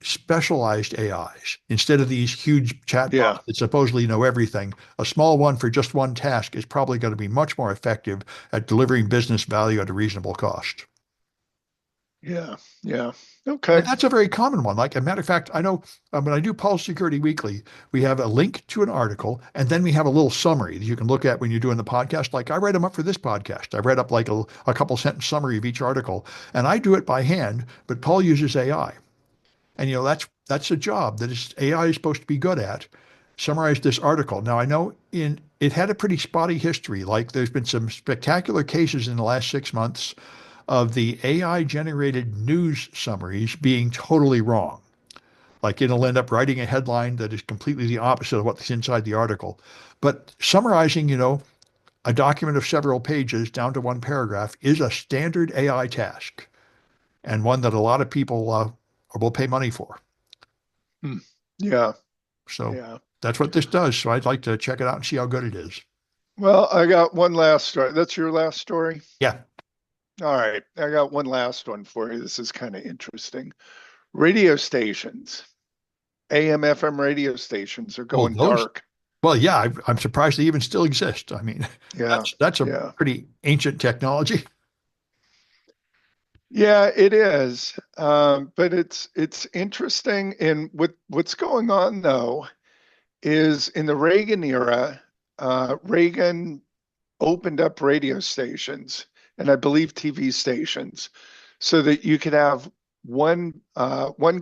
S1: specialized AIs. Instead of these huge
S2: yeah.
S1: chatbots that supposedly know everything, a small one for just one task is probably going to be much more effective at delivering business value at a reasonable cost.
S2: Yeah. Yeah.
S1: And
S2: Okay.
S1: that's a very common one. Like, a matter of fact, I know when I do Policy Security Weekly, we have a link to an article, and then we have a little summary that you can look at when you're doing the podcast. Like, I write them up for this podcast. I write up like a couple sentence summary of each article, and I do it by hand, but Paul uses AI. And that's a job that AI is supposed to be good at. Summarize this article. Now I know in it had a pretty spotty history. Like, there's been some spectacular cases in the last 6 months of the AI generated news summaries being totally wrong. Like, it'll end up writing a headline that is completely the opposite of what's inside the article. But summarizing, a document of several pages down to one paragraph is a standard AI task and one that a lot of people will pay money for.
S2: Hmm. Yeah.
S1: So
S2: Yeah.
S1: that's what this does. So I'd like to check it out and see how good it is.
S2: Well, I got one last story. That's your last story?
S1: Yeah.
S2: All right. I got one last one for you. This is kind of interesting. Radio stations, AM, FM radio stations are
S1: Oh,
S2: going
S1: those.
S2: dark.
S1: Well, yeah, I'm surprised they even still exist. I mean,
S2: Yeah.
S1: that's a
S2: Yeah.
S1: pretty ancient technology.
S2: Yeah, it is. But it's interesting. And what's going on though is in the Reagan era, Reagan opened up radio stations and I believe TV stations so that you could have one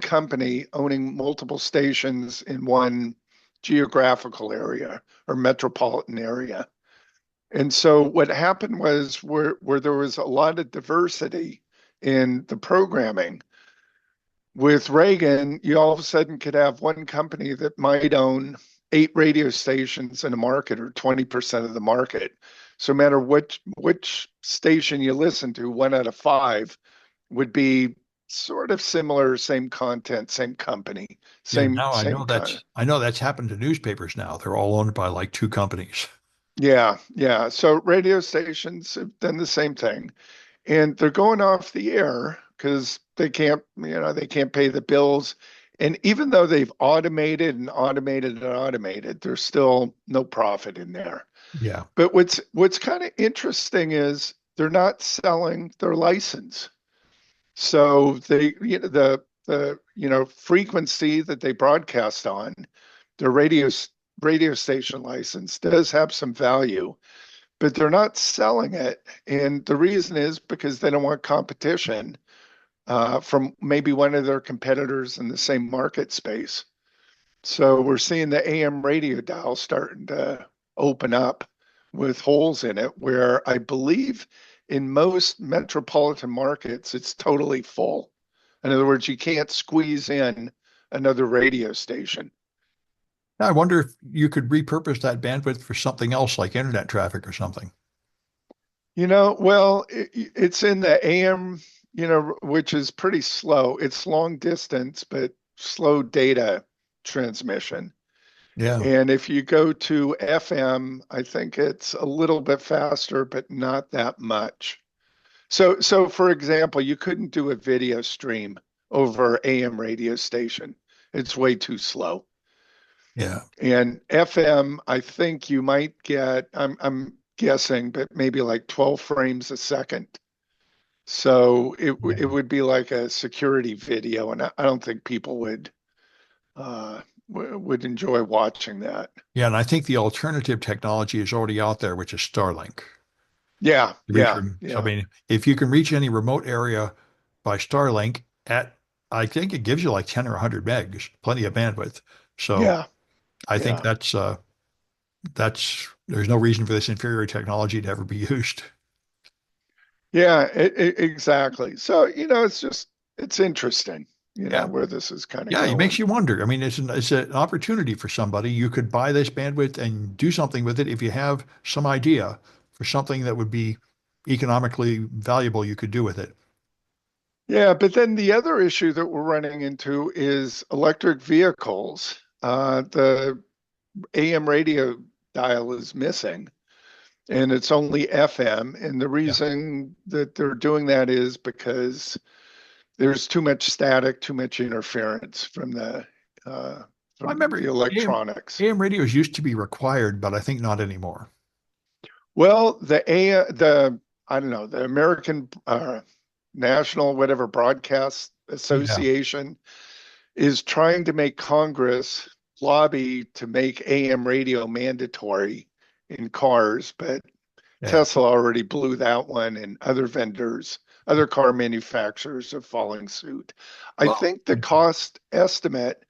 S2: company owning multiple stations in one geographical area or metropolitan area. And so what happened was where there was a lot of diversity in the programming. With Reagan, you all of a sudden could have one company that might own 8 radio stations in a market or 20% of the market. So no matter which station you listen to, 1 out of 5 would be sort of similar, same content, same company,
S1: Yeah,
S2: same
S1: now
S2: same kind of.
S1: I know that's happened to newspapers now. They're all owned by like two companies.
S2: Yeah, yeah. So radio stations have done the same thing. And they're going off the air because they can't pay the bills. And even though they've automated and automated and automated, there's still no profit in there.
S1: Yeah.
S2: But what's kind of interesting is they're not selling their license. So the frequency that they broadcast on, their radio station license does have some value, but they're not selling it. And the reason is because they don't want competition from maybe one of their competitors in the same market space. So we're seeing the AM radio dial starting to open up with holes in it, where I believe in most metropolitan markets, it's totally full. In other words, you can't squeeze in another radio station.
S1: I wonder if you could repurpose that bandwidth for something else like internet traffic or something.
S2: Well, it's in the AM, which is pretty slow. It's long distance, but slow data transmission.
S1: Yeah.
S2: And if you go to FM, I think it's a little bit faster, but not that much. So for example, you couldn't do a video stream over AM radio station. It's way too slow.
S1: Yeah.
S2: And FM, I think you might get, I'm guessing, but maybe like 12 frames a second. So it
S1: Yeah.
S2: would be like a security video, and I don't think people would enjoy watching that.
S1: Yeah. And I think the alternative technology is already out there, which is Starlink.
S2: Yeah,
S1: Reach
S2: yeah,
S1: them. So, I
S2: yeah,
S1: mean, if you can reach any remote area by Starlink at, I think it gives you like 10 or 100 megs, plenty of bandwidth. So
S2: yeah,
S1: I think
S2: yeah.
S1: there's no reason for this inferior technology to ever be used.
S2: Yeah, exactly. So, it's interesting,
S1: Yeah.
S2: where this is kind of
S1: Yeah, it makes
S2: going.
S1: you wonder. I mean, it's an opportunity for somebody. You could buy this bandwidth and do something with it if you have some idea for something that would be economically valuable you could do with it.
S2: Yeah, but then the other issue that we're running into is electric vehicles. The AM radio dial is missing and it's only FM. And the
S1: Yeah.
S2: reason that they're doing that is because there's too much static, too much interference uh,
S1: I
S2: from the
S1: remember
S2: electronics.
S1: AM radios used to be required, but I think not anymore.
S2: Well, the I don't know, the American National whatever Broadcast
S1: Yeah.
S2: Association is trying to make Congress lobby to make AM radio mandatory in cars, but
S1: Yeah.
S2: Tesla already blew that one, and other vendors, other car manufacturers are following suit. I
S1: Well,
S2: think the cost estimate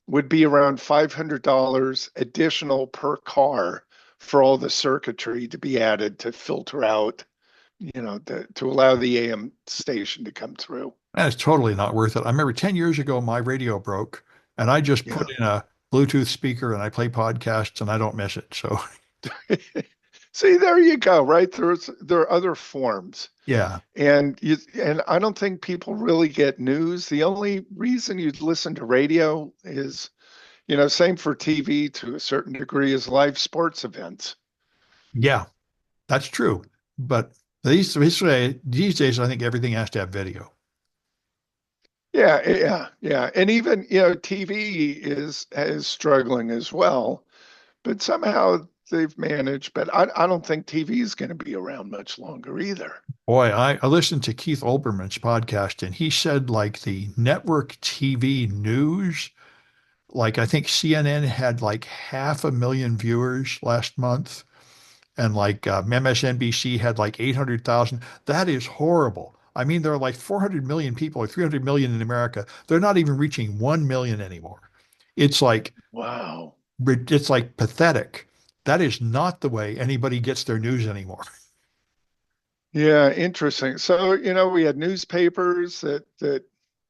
S2: would be around $500 additional per car for all the circuitry to be added to filter out, to allow the AM station to come through.
S1: that's totally not worth it. I remember 10 years ago, my radio broke and I just put
S2: Yeah.
S1: in a Bluetooth speaker and I play podcasts and I don't miss it. So,
S2: See, there you go, right? There are other forms.
S1: yeah.
S2: And I don't think people really get news. The only reason you'd listen to radio is, same for TV to a certain degree is live sports events.
S1: Yeah, that's true. But these days, I think everything has to have video.
S2: Yeah, yeah, yeah. And even, TV is struggling as well, but somehow they've managed, but I don't think TV is going to be around much longer either.
S1: Boy, I listened to Keith Olbermann's podcast and he said like the network TV news, like I think CNN had like 500,000 viewers last month and like MSNBC had like 800,000. That is horrible. I mean, there are like 400 million people or 300 million in America. They're not even reaching 1 million anymore. It's like
S2: Wow.
S1: it's like pathetic. That is not the way anybody gets their news anymore.
S2: Yeah, interesting. So, we had newspapers and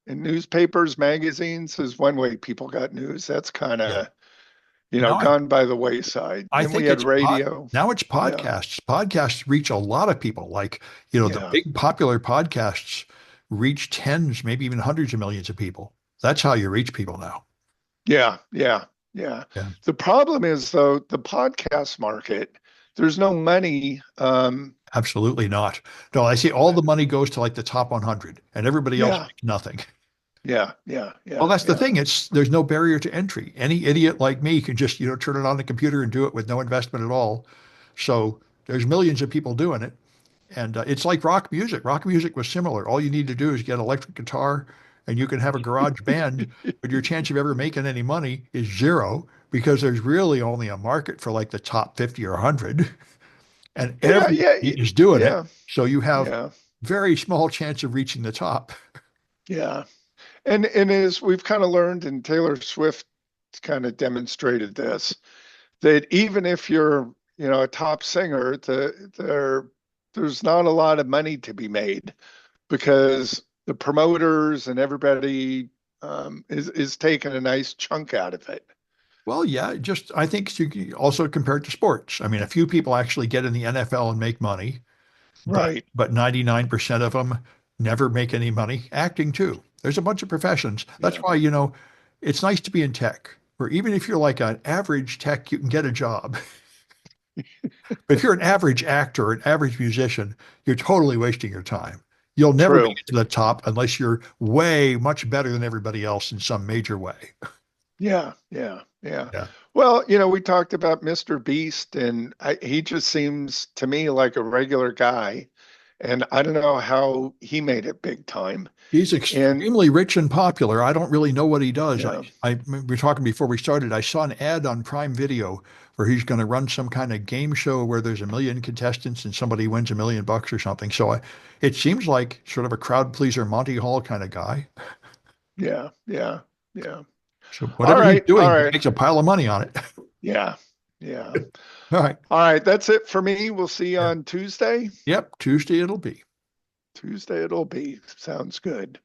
S2: newspapers, magazines is one way people got news. That's kind
S1: Yeah.
S2: of,
S1: Now
S2: gone by the wayside.
S1: I
S2: Then we
S1: think
S2: had
S1: it's
S2: radio.
S1: now it's
S2: Yeah.
S1: podcasts. Podcasts reach a lot of people. Like, the
S2: Yeah.
S1: big popular podcasts reach tens, maybe even hundreds of millions of people. That's how you reach people now.
S2: Yeah. Yeah. Yeah.
S1: Yeah.
S2: The problem is though, the podcast market, there's no money.
S1: Absolutely not. No, I see all the money goes to like the top 100 and everybody else
S2: Yeah.
S1: makes nothing.
S2: Yeah. Yeah.
S1: Well,
S2: Yeah.
S1: that's the
S2: Yeah.
S1: thing. There's no barrier to entry. Any idiot like me can just, turn it on the computer and do it with no investment at all. So there's millions of people doing it. And it's like rock music. Rock music was similar. All you need to do is get an electric guitar and you can have a garage band, but your chance of ever making any money is zero because there's really only a market for like the top 50 or 100 and
S2: Yeah.
S1: everybody
S2: Yeah.
S1: is doing it.
S2: Yeah.
S1: So you have
S2: Yeah.
S1: very small chance of reaching the top.
S2: Yeah. And as we've kind of learned, and Taylor Swift kind of demonstrated this, that even if you're, a top singer, there's not a lot of money to be made because the promoters and everybody is taking a nice chunk out of it.
S1: Well, yeah, just I think you can also compare it to sports. I mean, a few people actually get in the NFL and make money, but
S2: Right.
S1: 99% of them never make any money. Acting too. There's a bunch of professions. That's
S2: Yeah.
S1: why, it's nice to be in tech. where even if you're like an average tech, you can get a job. But if you're an average actor or an average musician, you're totally wasting your time. You'll never make
S2: True.
S1: it to the top unless you're way much better than everybody else in some major way.
S2: Yeah, yeah, yeah.
S1: Yeah.
S2: Well, we talked about Mr. Beast, and he just seems to me like a regular guy, and I don't know how he made it big time.
S1: He's
S2: And
S1: extremely rich and popular. I don't really know what he does.
S2: yeah,
S1: We were talking before we started. I saw an ad on Prime Video where he's going to run some kind of game show where there's a million contestants and somebody wins $1 million or something. So it seems like sort of a crowd pleaser, Monty Hall kind of guy.
S2: yeah, yeah, yeah.
S1: So
S2: All
S1: whatever he's
S2: right, all
S1: doing, he
S2: right.
S1: makes a pile of money on it.
S2: Yeah, yeah.
S1: All right.
S2: All right, that's it for me. We'll see you
S1: Yeah.
S2: on Tuesday.
S1: Yep. Tuesday it'll be.
S2: Tuesday it'll be. Sounds good.